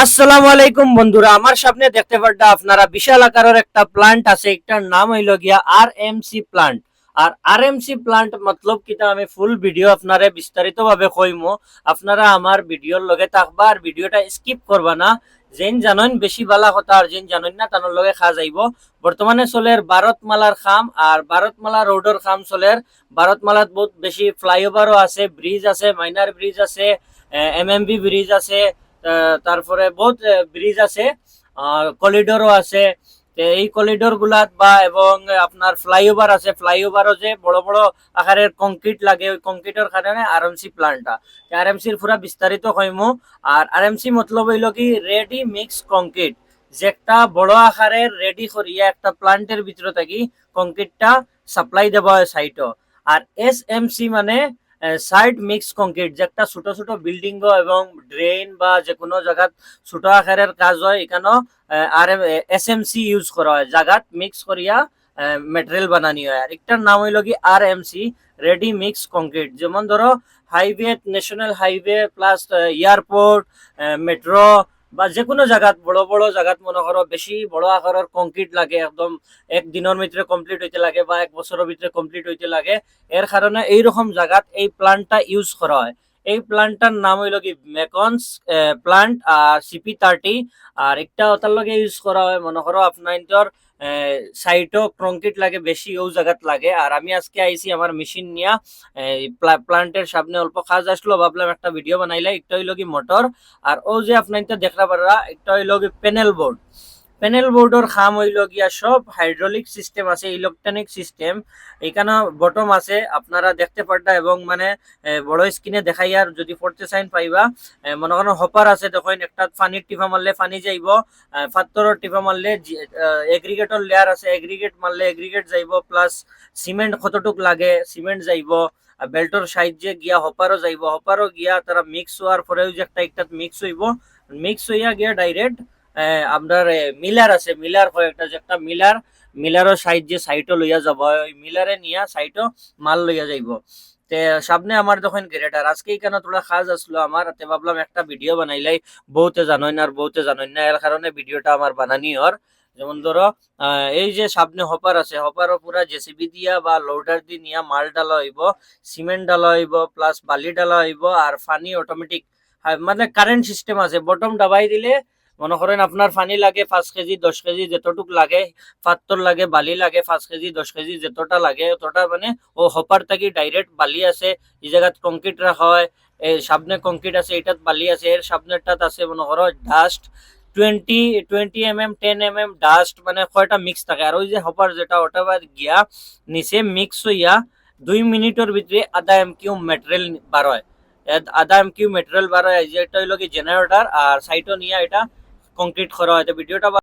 আসসালামু আলাইকুম বন্ধুরা, আমার সামনে দেখতে পারটা আপনারা বিশাল আকারের একটা প্লান্ট আছে। একটার নাম হইল গিয়া আরএমসি প্লান্ট। আর আরএমসি প্লান্ট মতলব কিটা আমি ফুল ভিডিও আপনারে বিস্তারিত ভাবে কইমু। আপনারা আমার ভিডিওর লগে থাকবা আর ভিডিওটা স্কিপ করবা না। যেন জানেন বেশি বালা কথা আর যেন জানেন না তানোর লগে খা যাইব। বর্তমানে চলের ভারতমালার খাম আর ভারতমালা রোডের খাম চলের। ভারতমালাত বহুত বেশি ফ্লাইওভারও আছে, ব্রিজ আছে, মাইনার ব্রিজ আছে, এমএমবি ব্রিজ আছে, তারপরে বহুত ব্রিজ আছে, করিডোরও আছে। এই করিডোর গুলাত বা এবং আপনার ফ্লাইওভার আছে, ফ্লাইওভারও যে বড় বড় আকারের কংক্রিট লাগে, ওই কংক্রিটের কারণে আরএমসি প্লান্টটা আরএমসির পুরা বিস্তারিত হইমু। আর আরএমসি মতলব হইল কি রেডি মিক্স কংক্রিট, যে একটা বড় আকারের রেডি করিয়া একটা প্লান্টের ভিতরে থাকি কংক্রিটটা সাপ্লাই দেওয়া হয় সাইটও। আর এসএমসি মানে সাইড মিক্স কংক্রিট, যে একটা ছোট ছোট বিল্ডিং এবং ড্রেন বা যে কোনো জায়গাত ছোট আকারের কাজ হয়, এখানেও আর এসএমসি ইউজ করা হয়, জায়গাত মিক্স করিয়া মেটেরিয়াল বানানি হয়। আর একটার নাম হইল কি আর এমসি রেডি মিক্স কংক্রিট। যেমন ধরো highway, national highway plus airport, metro বা যে কোনো জায়গাত বড় বড় জায়গাত মনে করো বেশি বড় আকারের কংক্রিট লাগে, একদম এক দিনের ভিতরে কমপ্লিট হইতে লাগে বা এক বছরের ভিতরে কমপ্লিট হইতে লাগে। এর কারণে এইরকম জায়গাত এই প্লান্টটা ইউজ করা হয়। এই প্লান্টটার নাম হইল কি মেকনস প্লান্ট আর CP30। আর একটা ওটার লগে ইউজ করা হয় মনে করো আপনার সাইটও কংক্রিট লাগে বেশি, ও জায়গাত লাগে। আর আমি আজকে আইছি আমার মেশিন নিয়া প্লান্টের সামনে, অল্প কাজ আসলো, ভাবলাম একটা ভিডিও বানাইলে। একটা হইল কি মোটর, আর ও যে আপনার দেখতে পারা একটা হইল কি প্যানেল বোর্ড। প্যানেল বোর্ডের খাম হইল গিয়া সব হাইড্রোলিক সিস্টেম আছে, ইলেকট্রনিক সিস্টেম। এখানে বটম আছে আপনারা দেখতে পারটা, এবং মানে বড় স্ক্রিনে দেখাইয়ার যদি পড়তে চাইন পাইবা। মনে করেন হপার আছে, দেখেন একটা পানির টিপা মারলে পানি যাইব, পাথরের টিপা মারলে এগ্রিগেটর লেয়ার আছে, এগ্রিগেট মারলে এগ্রিগেট যাইব, প্লাস সিমেন্ট কতটুক লাগে সিমেন্ট যাইব। বেল্টর সাহায্যে গিয়া হপারও যাইব, হপারও গিয়া তারা মিক্স হওয়ার পরেও যে একটা মিক্স হইব, মিক্স হইয়া গিয়া ডাইরেক্ট আপনার মিলার আছে, মিলার কয়েকটা যে একটা মিলার, মিলারের সাহায্যে সাইটও লইয়া যাব, ওই মিলারে নিয়া সাইটও মাল লইয়া যাইব। তে সামনে আমার যখন গ্রেটার আজকে কেন তোরা কাজ আসলো আমার হাতে, ভাবলাম একটা ভিডিও বানাইলাই। বহুতে জানোই না আর বহুতে জানোই না, এর কারণে ভিডিওটা আমার বানানি হর। যেমন ধরো এই যে সামনে হপার আছে, হপারও পুরা জেসিবি দিয়া বা লোডার দিয়ে নিয়া মাল ডালা হইব, সিমেন্ট ডালা হইব, প্লাস বালি ডালা হইব। আর ফানি অটোমেটিক মানে কারেন্ট সিস্টেম আছে, বটম দাবাই দিলে মনে করেন আপনার পানি লাগে 5 কেজি 10 কেজি যতটুক লাগে, পাত্তর লাগে, বালি লাগে 5 কেজি 10 কেজি যতটা লাগে ততটা, মানে ও হপার থাকি ডাইরেক্ট বালি আছে, এই জায়গাত কংক্রিট রাখা হয়, এই সামনে কংক্রিট আছে, এটাত বালি আছে, এর সামনেরটাত আছে মনে করো ডাস্ট 20 mm 10 mm ডাস্ট, মানে কয়টা মিক্স থাকে। আর ওই যে হপার যেটা ওটা বাদ গিয়া নিচে মিক্স হইয়া 2 মিনিটের ভিতরে আধা MQ মেটেরিয়াল বার হয়, আধা MQ মেটেরিয়াল বার হয়। যেটা হইলো কি জেনারেটর, আর সাইটও নিয়ে এটা কংক্রিট করা হয়। তো ভিডিওটা